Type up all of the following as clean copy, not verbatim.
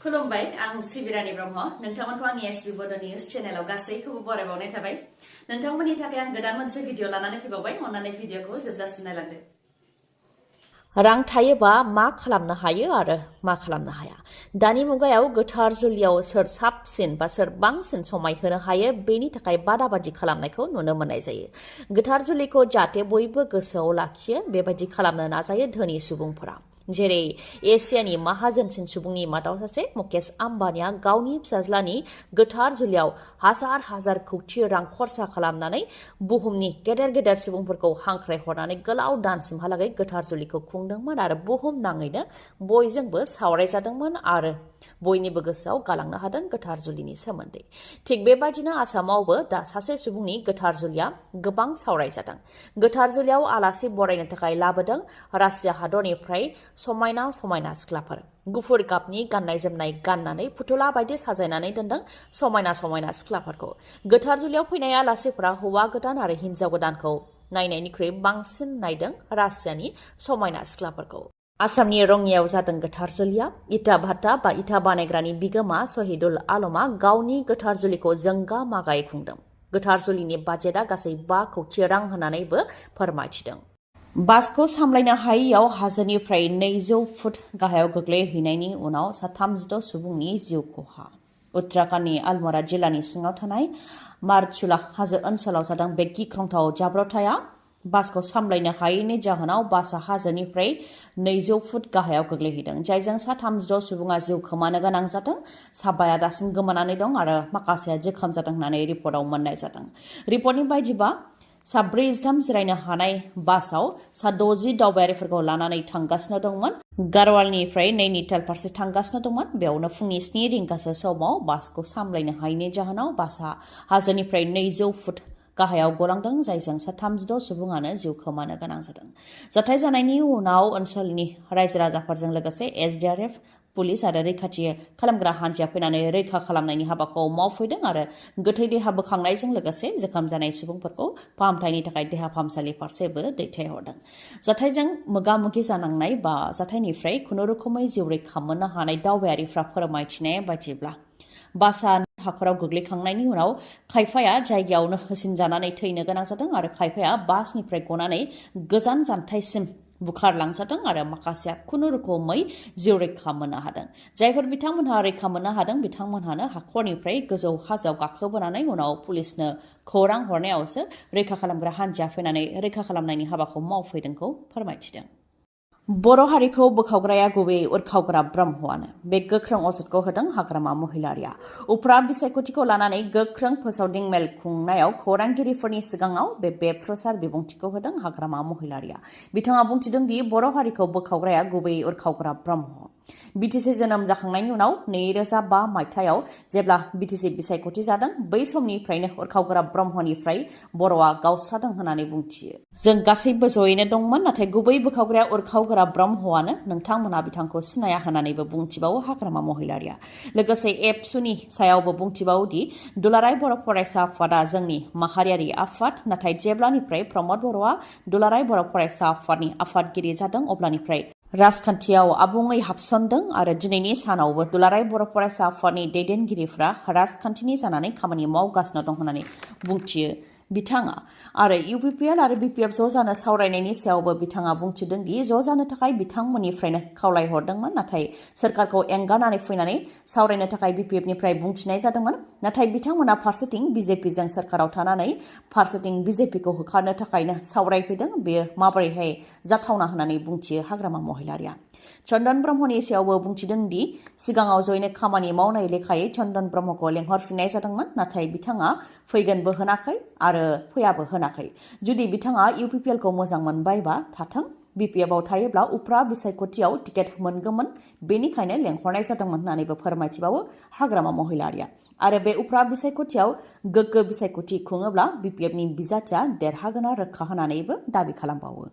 खुलुमबाय आं सिबि रानि ब्रह्म नोंथांमोनखौ आंनि एसबि बड' निउज चेनेलाव गासैखौबो बरायबावनाय थाबाय नोंथांमोननि थाखाय आं गोदान मोनसे भिडिअ लानानै फैबावबाय अन्नानै भिडिअखौ जोबजासिम नायलांदो रां थायोबा मा खालामनो हायो आरो मा खालामनो हाया दानि मुगायाव गोथार जुलियाव सोर साबसिन बा सोर बांसिन समाय होनो हायो बेनि थाखाय बादाबादि खालामनायखौ नुनो मोननाय जायो गोथार जुलिखौ जाहाथे बयबो गोसोआव लाखियो बेबायदि खालामनो नाजायो धोनि सुबुंफोरा जेरै एसियानि माहाजोनसिन सुबुंनि मादाव सासे मुकेश आम्बानिया गावनि फिसाज्लानि गोथार जुलियाव हाजार हाजार कौटि रां खरसा खालामनानै बुहुमनि गेदेर गेदेर सुबुंफोरखौ हांख्रायहरनानै गोलाव दानसिमहालागै गोथार जुलिखौ खुंदोंमोन आरो बुहुम नाङैनो बयजोंबो सावरायजादोंमोन आरो बयनिबो गोसोआव गालांनो हादों गोथार जुलिनि सोमोन्दै थिग बेबायदिनो आसामावबो दा सासे सुबुंनि गोथार जुलिया गोबां सावरायजादों गोथार जुलियाव आलासि बरायनो थाखाय लाबोदों रासिया हादरनिफ्राय समायना समायना सिख्लाफोर गुफुर गाबनि गाननाय जोमनाय गाननानै फुथुला बायदि साजायनानै दोनदों समायना समायना सिख्लाफोरखौ गोथार जुलियाव फैनाय आलासिफोरा हौवा गोदान आरो हिन्जाव गोदानखौ नायनायनिख्रुइ बांसिन नायदों रासियानि समायना सिख्लाफोरखौ आसामनि रङियाव जादों गोथार जुलिया इटा भाटा बा इटा बानायग्रानि बिगोमा शहीदुल आलमा गावनि गोथार जुलिखौ जोंगा मागायै खुंदों गोथार जुलिनि बाजेटआ गासै 5 कौटि रां होनानैबो फोरमायथिदों बासखौ सामलायनो हायैयाव हाजोनिफ्राय 200 फुट गाहायाव गोग्लैहैनायनि उनाव 36 सुबुंनि जिउ खहा उत्तराखंडनि आलमरा जिल्लानि सिङाव थानाय मारचुला हाजो ओनसोलाव जादों बे गिख्रंथाव जाब्रबथाया बासखौ सामलायनो हायैनि जाहोनाव बासआ हाजोनिफ्राय 200 फुट गाहायाव गोग्लैहैदों जायजों 36 सुबुङा जिउ खोमानो गोनां जादों साबाया दासिम गोमानानै दं आरो माखासेया जोखोम जादों होननानै रिपर्टआव मोननाय जादों रिपर्टनि बायदिबा 43 जिरायनो हानाय बासआव 60 दावबायारिफोरखौ लानानै थांगासिनो दंमोन गारवालनिफ्राय नैनीताल फारसे थांगासिनो दंमोन बेयावनो फुंनि 7 रिंगासो समाव बासखौ सामलायनो हायैनि जाहोनाव बासआ हाजोनिफ्राय 200 फुट गाहायाव गलांदों जायजों 36 सुबुङानो जिउ खोमानो गोनां जादों जाथाय जानायनि उनाव ओनसोलनि रायजो राजाफोरजों लोगोसे एसडीआरएफ पुलिस आरो रैखाथि खालामग्रा हान्जाया फैनानै रैखा खालामनायनि हाबाखौ मावफैदों आरो गोथै देहा बोखांनायजों लोगोसे जोखोम जानाय सुबुंफोरखौ फाहामथायनि थाखाय देहा फाहामसालि फारसेबो दैथायहरदों जाथायजों मोगा-मोगि जानांनाय बा जाथायनिफ्राय खुनुरुखुमै जिउ रैखा मोननो हानाय दावबायारिफ्रा फोरमायथिनाय बायदिब्ला बासआ हाखराव गोग्लैखांनायनि उनाव खायफाया जायगायावनो होसिनजानानै थैनो गोनां जादों आरो खायफाया बासनिफ्राय गनानै गोजान जानथायसिम बुखारलांजादों आरो माखासेया खुनुरुखुमै जिउ रैखा मोननो हादों जायफोर बिथांमोनहा रैखा मोननो हादों बिथांमोनहानो हाखरनिफ्राय गोजौ हाजोआव गाखोबोनानै उनाव पुलिसनो खौरां हरनायावसो रैखा खालामग्रा हान्जाया फैनानै रैखा खालामनायनि हाबाखौ मावफैदोंखौ फोरमायथिदों बर' हारिखौ बोखावग्राया गुबैयै उरखावग्रा ब्रह्मआनो बे गोख्रों अजदखौ होदों हाग्रामा महिलारिया उफ्रा बिसायख'थिखौ लानानै गोख्रों फोसावदिं मेल खुंनायाव खौरांगिरिफोरनि सिगाङाव बे बेफ्रुसार बिबुंथिखौ होदों हाग्रामा महिलारिया बिथाङा बुंथिदों दि बर' हारिखौ बोखावग्राया गुबैयै उरखावग्रा ब्रह्म बीटीसी जोनोम जाखांनायनि उनाव 2005 मायथाइयाव जेब्ला बीटीसी बिसायख'थि जादों बै समनिफ्रायनो उरखावग्रा ब्रह्मनिफ्राय बर'आ गावस्रादों होननानै बुंथियो जों गासैबो जयैनो दंमोन नाथाय गुबै बोखावग्राया उरखावग्रा ब्रह्मआनो नोंथांमोनहा बिथांखौ सिनाया होननानैबो बुंथिबावो हाग्रामा महिलारिया लोगोसे एबसुनि सायावबो बुंथिबावो दि दुलाराय बर' फरायसा आफादा जोंनि माहारियारि आफाद नाथाय जेब्लानिफ्राय प्रमद बर'आ दुलाराय बर' फरायसा आफादनि आफादगिरि जादों अब्लानिफ्राय राजखान्थियाव आबुङै हाबसनदों आरो दिनैनि सानावबो दुलाराय बर' फरायसा आफादनि दैदेनगिरिफ्रा राजखान्थिनि जानानै खामानि मावगासिनो दं होननानै बुंथियो बिथाङा आरो UPPL आरो BPF ज' जानो सावरायनायनि सायावबो बिथाङा बुंथिदों दि ज' जानो थाखाय बिथांमोननिफ्रायनो खावलायहरदोंमोन नाथाय सोरखारखौ एंगारनानै फैनानै सावरायनो थाखाय BPFनिफ्राय बुंथिनाय जादोंमोन नाथाय बिथांमोना फारसेथिं BJPजों सोरखाराव थानानै फारसेथिं BJPखौ होखारनो थाखायनो सावरायफैदों बेयो माबोरैहाय जाथावना होननानै बुंथियो हाग्रामा महिलारिया चन्दन ब्रह्मनि सायावबो बुंथिदों दि सिगाङाव जयैनो खामानि मावनाय लेखायै चन्दन ब्रह्मखौ लेंहरफिननाय जादोंमोन नाथाय बिथाङा फैगोनबो होनाखै आरो फैयाबो होनाखै जुदि बिथाङा UPPLखौ मोजां मोनबायबा थाथों BPFआव थायोब्ला उफ्रा बिसायख'थियाव टिकेट मोनगौमोन बेनिखायनो लेंहरनाय जादोंमोन होननानैबो फोरमायथिबावो हाग्रामा महिलारिया आरो बे उफ्रा बिसायख'थियाव गोग्गो बिसायख'थि खुङोब्ला BPFनि बिजाथिया देरहागोना रोखा होननानैबो दाबि खालामबावो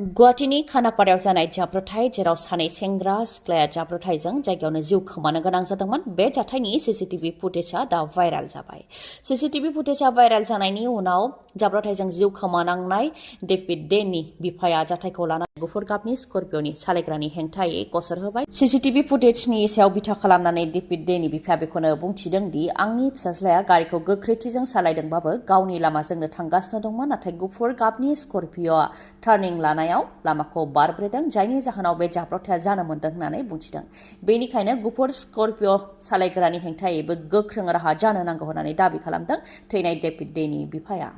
गुवाहाटीनि खानापारायाव जानाय जाब्रबथाय जेराव सानै सेंग्रा सिख्लाया जाब्रबथायजों जायगायावनो जिउ खोमानो गोनां जादोंमोन बे जाथायनि सीसीटीवी फुटेजआ दा भाइराल जाबाय। सीसीटीवी फुटेजआ भाइराल जानायनि उनाव जाब्रबथायजों जिउ खोमानांनाय डेभिड डेनि बिफाया जाथायखौ लानानै गुफुर गाबनि स्कर्पिय'नि सालायग्रानि हेंथायै गसर होबाय। सीसीटीवी फुटेजनि सायाव बिथा खालामनानै डेभिड डेनि बिफाया बेखौनो बुंथिदों दि आंनि फिसाज्लाया गारिखौ गोख्रैथिजों सालायदोंबाबो गावनि लामाजोंनो थांगासिनो दंमोन, नाथाय गुफुर गाबनि स्कर्पिय'आ टार्निं लानायाव लामाखौ बारब्रेदों, जायनि जाहोनाव बे जाब्रबथाया जानो मोन्दों होननानै बुंथिदों। बेनिखायनो गुफुर स्कर्पिय' सालायग्रानि हेंथायैबो गोख्रों राहा जानो नांगौ होननानै दाबि खालामदों थैनाय डेभिड डेनि बिफाया।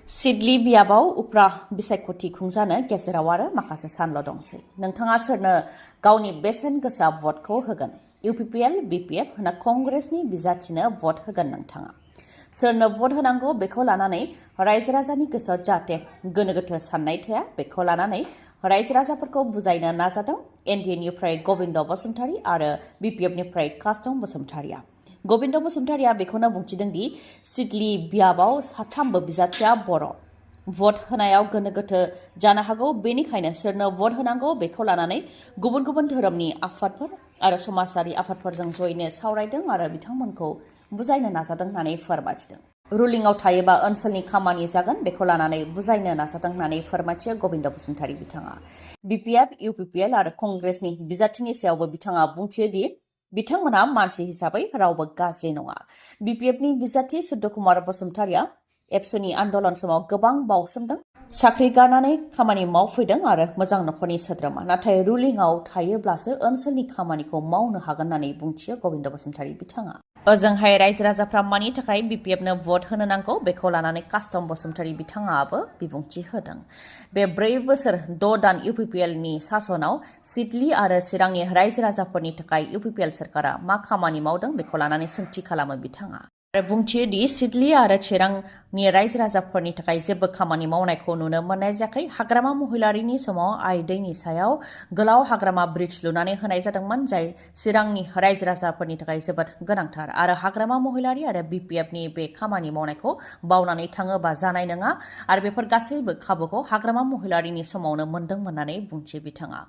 सिडली बियाबाव उफ्रा बिसायख'थि खुंजानो गेजेराव आरो माखासे सानल' दंसै। नोंथाङा सोरनो गावनि बेसेन गोसा भटखौ होगोन? UPPL, BTech ना कंग्रेसनि बिजाथिनो भट होगोन नोंथाङा? सोरनो भट होनांगौ बेखौ लानानै रायजो राजानि गोसोआव जाहाथे गोनो गोथो साननाय थाया, बेखौ लानानै रायजो राजाफोरखौ बुजायनो नाजादों NDAनिफ्राय गबिन्द बसुमतारी आरो BPFनिफ्राय कास्टम बसुमतारीया। गबिन्द बसुमतारीया बेखौनो बुंथिदों दि सिडली बियाबाव साथामबो बिजाथिया बर'। भट होनायाव गोनो गोथो जानो हागौ, बेनिखायनो सोरनो भट होनांगौ बेखौ लानानै गुबुन गुबुन धोरोमनि आफादफोर आरो समाजारि आफादफोरजों जयैनो सावरायदों आरो बिथांमोनखौ बुजायनो नाजादों होननानै फोरमायथिदों। रुलिंआव थायोबा ओनसोलनि खामानि जागोन, बेखौ लानानै बुजायनो नाजादों होननानै फोरमायथियो गबिन्द बसुमतारी बिथाङा। BPF, UPPL आरो कंग्रेसनि बिजाथिनि सायावबो बिथाङा बुंथियो दि बिथांमोनहा मानसि हिसाबै रावबो गाज्रि नङा। BPFनि बिजाथि सुद्ध कुमार बसुमतारीया ABSUनि आन्दलन समाव गोबां बावसोमदों, साख्रि गारनानै खामानि मावफैदों आरो मोजां नखरनि सोद्रोमा, नाथाय रुलिंआव थायोब्लासो ओनसोलनि खामानिखौ मावनो हागोन होननानै बुंथियो गबिन्द बसुमतारी बिथाङा। ओजोंहाय रायजो राजाफ्रा मानि थाखाय BPFनो भट होनो नांगौ बेखौ लानानै कास्टम बसुमतारी बिथाङाबो बिबुंथि होदों। बे 4 बोसोर 6 दान UPPLनि सासनाव सिडली आरो चिरांनि रायजो राजाफोरनि थाखाय UPPL सरकारा मा खामानि मावदों बेखौ लानानै सोंथि खालामो बिथाङा। आरो बुंथियो दि सिडली आरो चिरांनि रायजो राजाफोरनि थाखाय जेबो खामानि मावनायखौ नुनो मोननाय जायाखै। हाग्रामा महिलारीनि समाव आइ दैनि सायाव गोलाव हाग्रामा ब्रिज लुनानै होनाय जादोंमोन, जाय चिरांनि रायजो राजाफोरनि थाखाय जोबोद गोनांथार आरो हाग्रामा महिलारी आरो BPFनि बे खामानि मावनायखौ बावनानै थाङोबा जानाय नङा आरो बेफोर गासैबो खाबुखौ हाग्रामा महिलारीनि समावनो मोन्दोंमोन होननानै बुंथियो बिथाङा।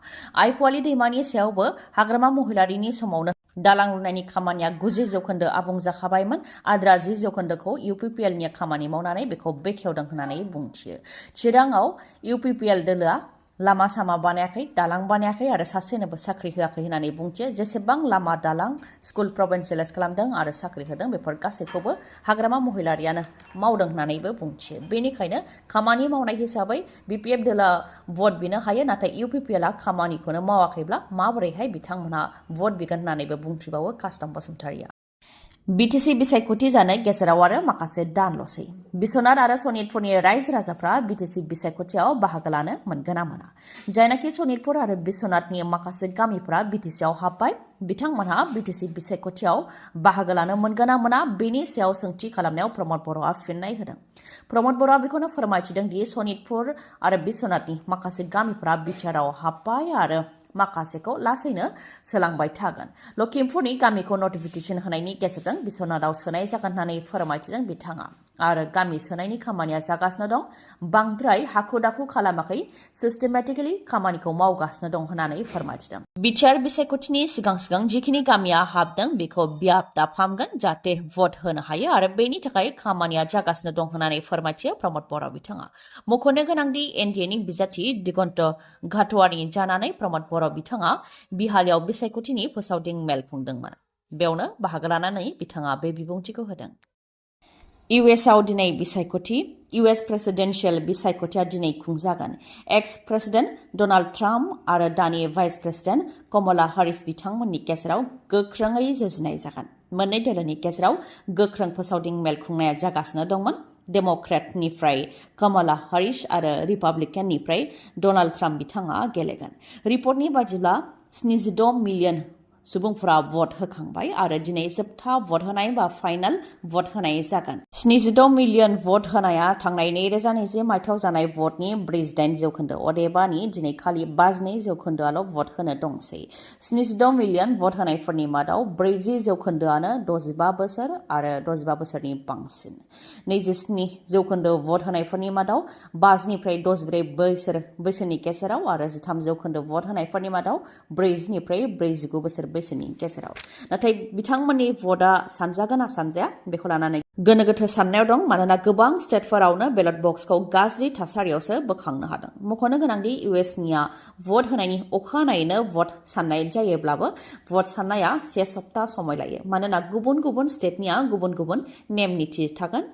आइ फवालि दैमानि सायावबो हाग्रामा महिलारीनि समावनो दालां लुनायनि खामानिया 90% आबुं जाखाबायमोन। आद्रा 10% UPPLनि खामानि मावनानै बेखौ बेखेवदों होननानै बुंथियो। चिराङाव UPPL दोलोआ लामा सामा बानायाखै, दालां बानायाखै आरो सासेनोबो साख्रि होआखै होननानै बुंथियो। जेसेबां लामा, दालां, स्कुल प्रभिन्सियेलाइज खालामदों आरो साख्रि होदों बेफोर गासैखौबो हाग्रामा महिलारीयानो मावदों होननानैबो बुंथियो। बेनिखायनो खामानि मावनाय हिसाबै BPF दोलोआ भट बिनो हायो, नाथाय UPPLआ खामानिखौनो मावाखैब्ला माबोरैहाय बिथांमोनहा भट बिगोन होननानैबो बुंथिबावो कास्टम बसुमतारीया। BTC बिसायख'थि जानो गेजेराव आरो माखासे दानल'सै। बिश्वनाथ आरो सनितपुरनि रायजो राजाफ्रा BTC बिसायख'थियाव बाहागो लानो मोनगोन ना मोना? जायनाखि सनितपुर आरो बिश्वनाथनि माखासे गामिफ्रा BTCआव हाबबाय, बिथांमोनहा BTC बिसायख'थियाव बाहागो लानो मोनगोन ना मोना बेनि सायाव सोंथि खालामनायाव प्रमद बर'आ फिननाय होदों। प्रमद बर'आ बेखौनो फोरमायथिदों दि सनितपुर आरो बिश्वनाथनि माखासे गामिफ्रा बिटिआरआव हाबबाय आरो माखासेखौ लासैनो सोलांबाय थागोन। लखिमपुरनि गामिखौ नटिफिकेसन होनायनि गेजेरजों बिश्वनाथआव सोनाय जागोन होननानै फोरमायथिदों बिथाङा। आरो गामि सोनायनि खामानिया जागासिनो दं, बांद्राय हाखु दाखु खालामाखै, सिस्टेमेटिकेलि खामानिखौ मावगासिनो दं होननानै फोरमायथिदों। बिटिआर बिसायख'थिनि सिगां सिगां जिखिनि गामिया हाबदों बेखौ बियाब दाफामगोन जाहाथे भट होनो हायो आरो बेनि थाखाय खामानिया जागासिनो दं होननानै फोरमायथियो प्रमद बर' बिथाङा। मख'नो गोनांदि NDAनि बिजाथि दिगन्त घाटवारी जानानै प्रमद बर' बिथाङा बिहालियाव बिसायख'थिनि फोसावदिं मेल खुंदोंमोन। बेयावनो बाहागो लानानै बिथाङा बे बिबुंथिखौ होदों। USआव दिनै बिसायख'थि। US प्रेसिडेन्सियेल बिसायख'थिया दिनै खुंजागोन। एक्स प्रेसिडेन्ट डनाल्ड ट्राम्प आरो दानि भाइस प्रेसिडेन्ट कमला हारिस बिथांमोननि गेजेराव गोख्रोङै जुजिनाय जागोन। मोननै दोलोनि गेजेराव गोख्रों फोसावदिं मेल खुंनाया जागासिनो दंमोन। डेम'क्रेटनिफ्राय कमला हारिस आरो रिपाब्लिकाननिफ्राय डनाल्ड ट्राम्प बिथाङा गेलेगोन। रिपर्टनि बायदिब्ला 76 मिलियन सुबुंफोरा भट होखांबाय आरो दिनै जोबथा भट होनाय बा फाइनाल भट होनाय जागोन 76 मिलियन भट होनाया थांनाय 2020 मायथाइयाव जानाय भटनि 48% अदेबानि दिनै खालि 52%आल' भट होनो दंसै 76 मिलियन भट होनायफोरनि मादाव 40%आनो 65 बोसोर आरो 65 बोसोरनि बांसिन 27% भट होनायफोरनि मादाव 5 निफ्राय 64 बोसोर बैसोनि गेजेराव आरो 13% भट होनायफोरनि मादाव 40 निफ्राय 49 बोसोर बैसोनि गेजेराव नाथाय बिथांमोननि भटआ सानजागोन ना सानजाया बेखौ लानानै गोनो गोथो साननायाव दं मानोना गोबां स्टेटफोरावनो बेलट बक्सखौ गाज्रि थासारियावसो बोखांनो हादों मख'नो गोनांदि इउएसनिया भट होनायनि अखानायैनो भट साननाय जायोब्लाबो भट साननाया 1 सप्ता समय लायो मानोना गुबुन गुबुन स्टेटनिया गुबुन गुबुन नेम निथि थागोन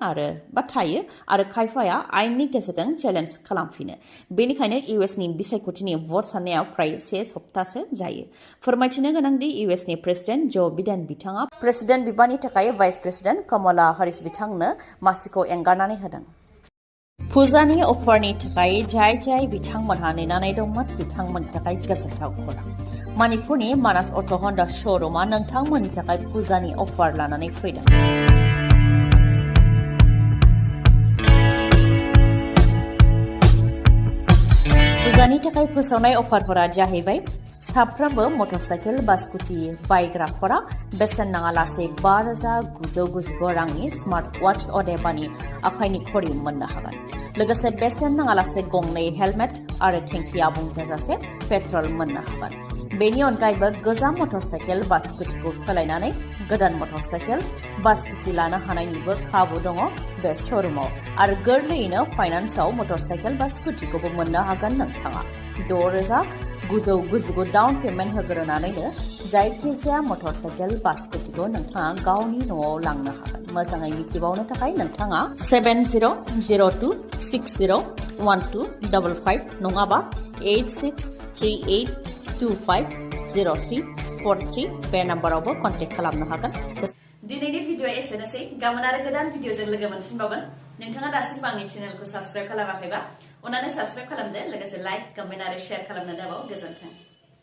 थायो आरो खायफाया आयेननि गेजेरजों चेलेन्ज खालामफिनो बेनिखायनो इउएसनि बिसायख'थिनि भट साननाया फ्राय 1 सप्तासो जायो फोरमायथिनो गोनांदि इउएसनि प्रेसिडेन्ट जो बिडेन बिथाङा प्रेसिडेन्ट बिबाननि थाखाय भाइस प्रेसिडेन्ट कमला हारिस बिथांनो मासिखौ एंगारनानै होदों फुजानि अफारनि थाखाय जाय बिथांमोनहा नेनानै दंमोन बिथांमोननि थाखाय गोजोनथाव खौरां मणिपुरनि मानास अट' हन्डा श'रुमा नोंथांमोननि थाखाय फुजानि अफार लानानै फैदों फुजानि थाखाय फोसावनाय अफारफोरा जाहैबाय साफ्रोमबो मटरसाइकेल बा स्कुटि बायग्राफोरा बेसेन नाङालासे 5,999 रांनि स्मार्ट वाच अदेबानि आखाइनि घड़ी मोननो हागोन लोगोसे बेसेन नाङालासे गंनै हेलमेट आरो टेंकि आबुं जाजासे पेट्रल मोननो हागोन बेनि अनगायैबो गोजाम मटरसाइकेल बा स्कुटिखौ सोलायनानै गोदान मटरसाइकेल बा स्कुटि लानो हानायनिबो खाबु दङ बे श'रुमाव आरो गोरलैयैनो फाइनान्सआव मटरसाइकेल बा स्कुटिखौबो मोननो हागोन नोंथाङा 6,999 डाउन पेमेन्ट होग्रोनानैनो जायखिजाया मटरसाइकेल बा स्कुटिखौ नोंथाङा गावनि न'आव लांनो हागोन मोजाङै मिथिबावनो थाखाय नोंथाङा 7002601255 नङाबा 8638250343 बे नाम्बारावबो कन्टेक्ट खालामनो हागोन दिनैनि भिडिअ एसेनोसै गाबोन आरो गोदान भिडिअजों लोगो मोनफिनबावगोन नोंथाङा दासिमबो आंनि चेनेलखौ साबस्क्राइब खालामाखैबा अन्नानै साबस्क्राइब खालामदो लोगोसे लाइक कमेन्ट आरो शेयार खालामनो दाबाव गोजोन्थों